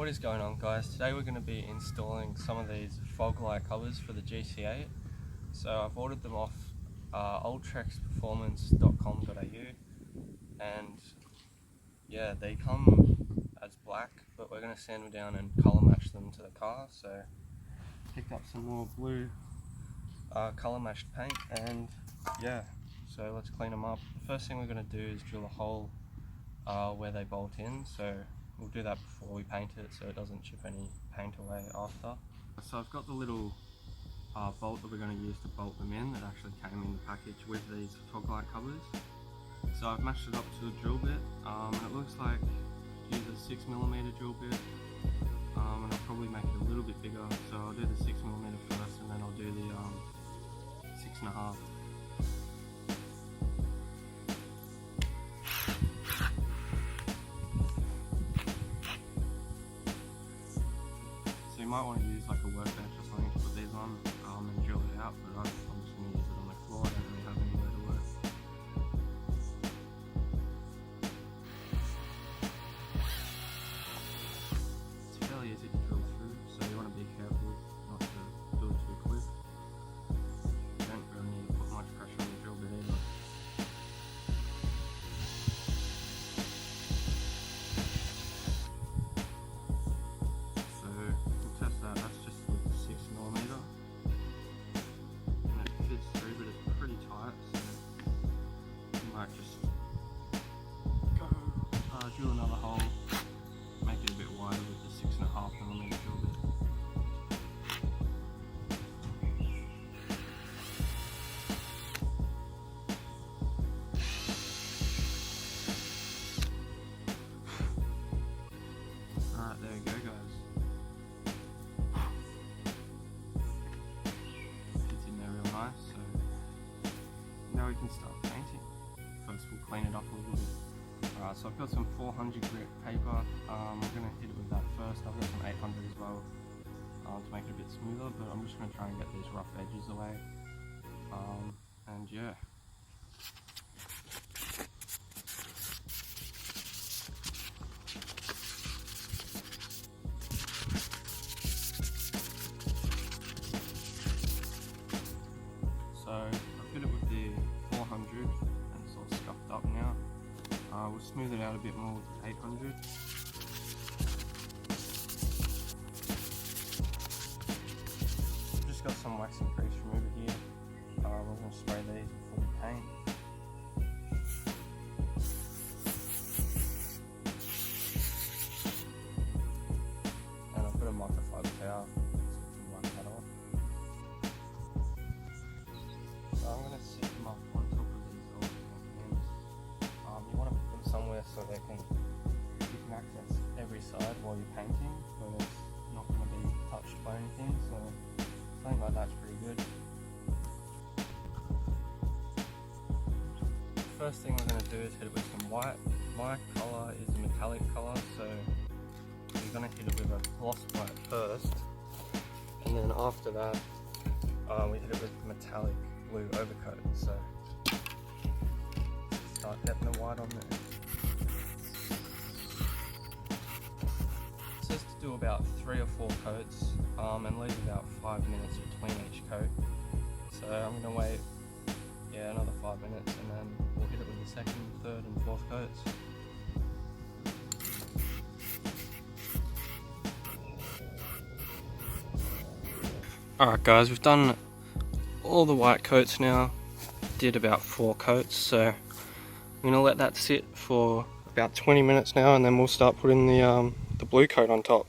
What is going on, guys? Today we're going to be installing some of these fog light covers for the GC8. So I've ordered them off ultrexperformance.com.au, and yeah, they come as black, but we're going to sand them down and colour match them to the car. So picked up some more blue colour matched paint, and yeah, so let's clean them up. The first thing we're going to do is drill a hole where they bolt in, so we'll do that before we paint it so it doesn't chip any paint away after. So I've got the little bolt that we're going to use to bolt them in that actually came in the package with these fog light covers. So I've matched it up to the drill bit, and it looks like use a 6mm drill bit, and I'll probably make it a little bit bigger, so I'll do the 6mm first and then I'll do the 6.5. You might want to use like a workbench or something to put these on and drill it out, but I'm just going to use it on the floor. I don't really have anywhere to work. It's fairly easy to drill through, so you want to be careful not to do it too quick. You don't really need to put much pressure on the drill bit either. That's just with the 6mm, and it fits through, but it's pretty tight, so you might just go drill another hole, make it a bit wider with the 6.5mm drill bit. Alright, there we go, guys. So now we can start painting. First we'll clean it up a little bit. Alright, so I've got some 400 grit paper. I'm going to hit it with that first. I've got some 800 as well to make it a bit smoother, but I'm just going to try and get these rough edges away. And yeah. So I've hit it with the 400 and it's all scuffed up now. We'll smooth it out a bit more with the 800. I've just got some wax and grease remover here. We're going to spray these before we paint. And I'll put a microfiber towel so we can wipe that off. So I'm going to set them up on top of these old pins. You want to put them somewhere so you can access every side while you're painting, but it's not going to be touched by anything, so something like that's pretty good. First thing we're going to do is hit it with some white. My colour is a metallic colour, so we're going to hit it with a gloss white first, and then after that we hit it with metallic blue overcoat. So start getting the white on there. It says to do about 3 or 4 coats and leave about 5 minutes between each coat. So I'm going to wait another 5 minutes and then we'll hit it with the 2nd, 3rd and 4th coats. Alright guys, we've done all the white coats now. Did about 4 coats, so I'm going to let that sit for about 20 minutes now, and then we'll start putting the blue coat on top.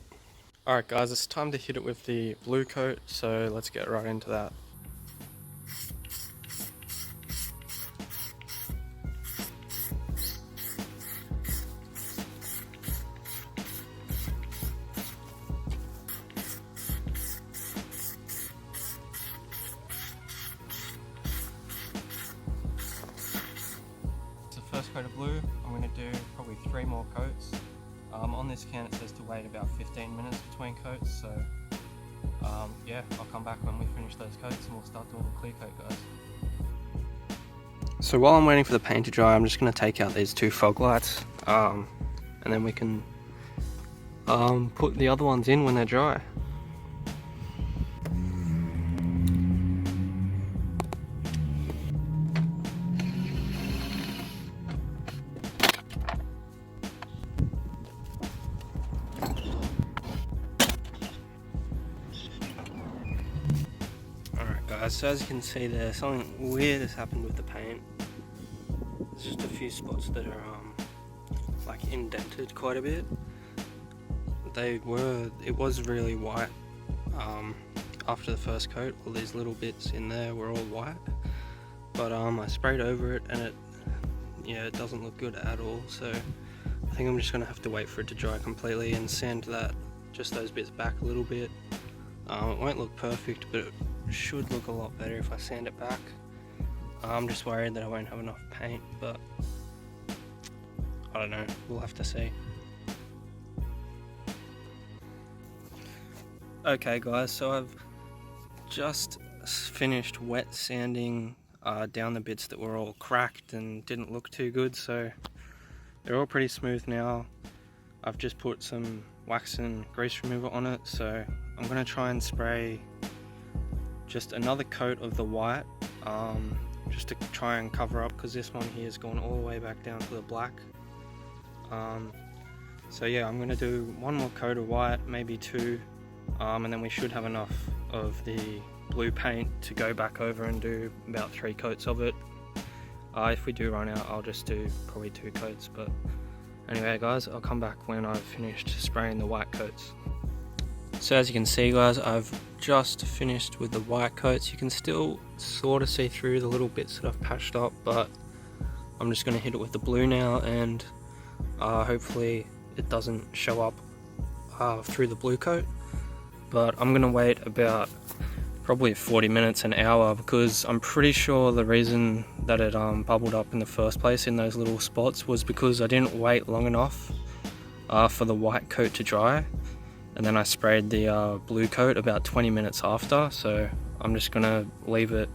Alright guys, it's time to hit it with the blue coat, so let's get right into that. First coat of blue, I'm going to do probably 3 more coats. On this can it says to wait about 15 minutes between coats, so yeah, I'll come back when we finish those coats and we'll start doing the clear coat, guys. So while I'm waiting for the paint to dry, I'm just going to take out these 2 fog lights, and then we can put the other ones in when they're dry. Alright guys, so as you can see there, something weird has happened with the paint. There's just a few spots that are like indented quite a bit. It was really white after the first coat. All these little bits in there were all white, but I sprayed over it and it doesn't look good at all. So I think I'm just gonna have to wait for it to dry completely and sand just those bits back a little bit. It won't look perfect, but it should look a lot better if I sand it back. I'm just worried that I won't have enough paint, but I don't know, we'll have to see. Okay guys, so I've just finished wet sanding down the bits that were all cracked and didn't look too good, so they're all pretty smooth now. I've just put some wax and grease remover on it, so I'm going to try and spray just another coat of the white just to try and cover up, because this one here has gone all the way back down to the black. So yeah, I'm going to do one more coat of white, maybe two, and then we should have enough of the blue paint to go back over and do about 3 coats of it. If we do run out, I'll just do probably 2 coats, but anyway guys, I'll come back when I've finished spraying the white coats. So as you can see guys, I've just finished with the white coats. You can still sort of see through the little bits that I've patched up, but I'm just going to hit it with the blue now, and hopefully it doesn't show up through the blue coat. But I'm going to wait about probably 40 minutes, an hour, because I'm pretty sure the reason that it bubbled up in the first place in those little spots was because I didn't wait long enough for the white coat to dry, and then I sprayed the blue coat about 20 minutes after. So I'm just going to leave it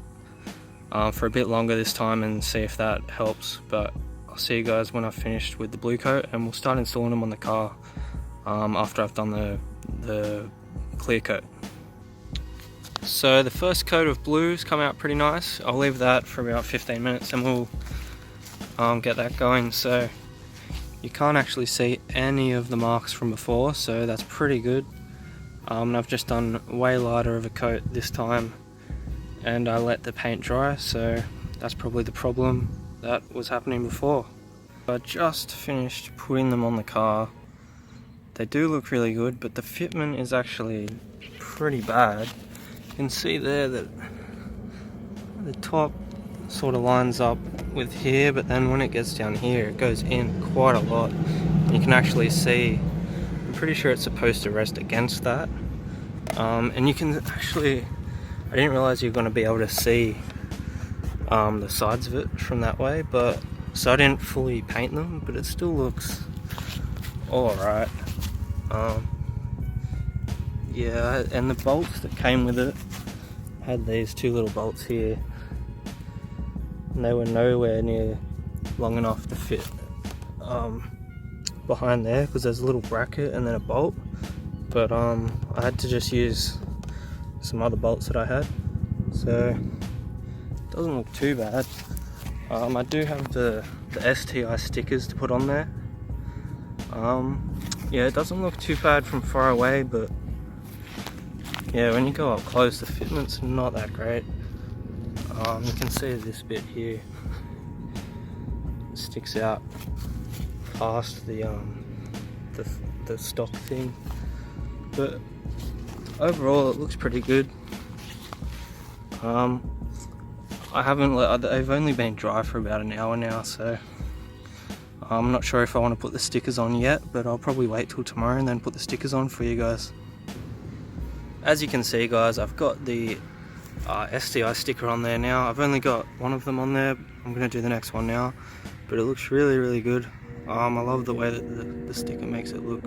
for a bit longer this time and see if that helps. But I'll see you guys when I've finished with the blue coat, and we'll start installing them on the car after I've done the clear coat. So the first coat of blue's come out pretty nice. I'll leave that for about 15 minutes and we'll get that going. So you can't actually see any of the marks from before, so that's pretty good. And I've just done way lighter of a coat this time, and I let the paint dry, so that's probably the problem that was happening before. I just finished putting them on the car. They do look really good, but the fitment is actually pretty bad. You can see there that the top sort of lines up with here, but then when it gets down here it goes in quite a lot. You can actually see, I'm pretty sure it's supposed to rest against that, and you can actually, I didn't realize you're going to be able to see the sides of it from that way, but so I didn't fully paint them, but it still looks alright. Yeah, and the bolts that came with it had these 2 little bolts here, and they were nowhere near long enough to fit behind there, because there's a little bracket and then a bolt. But I had to just use some other bolts that I had, so it doesn't look too bad. I do have the STI stickers to put on there. Yeah, it doesn't look too bad from far away, but yeah, when you go up close, the fitment's not that great. You can see this bit here sticks out past the stock thing, but overall it looks pretty good. They've only been dry for about an hour now, so I'm not sure if I want to put the stickers on yet, but I'll probably wait till tomorrow and then put the stickers on for you guys. As you can see guys, I've got the STI sticker on there now. I've only got one of them on there. I'm going to do the next one now, but it looks really good. I love the way that the sticker makes it look.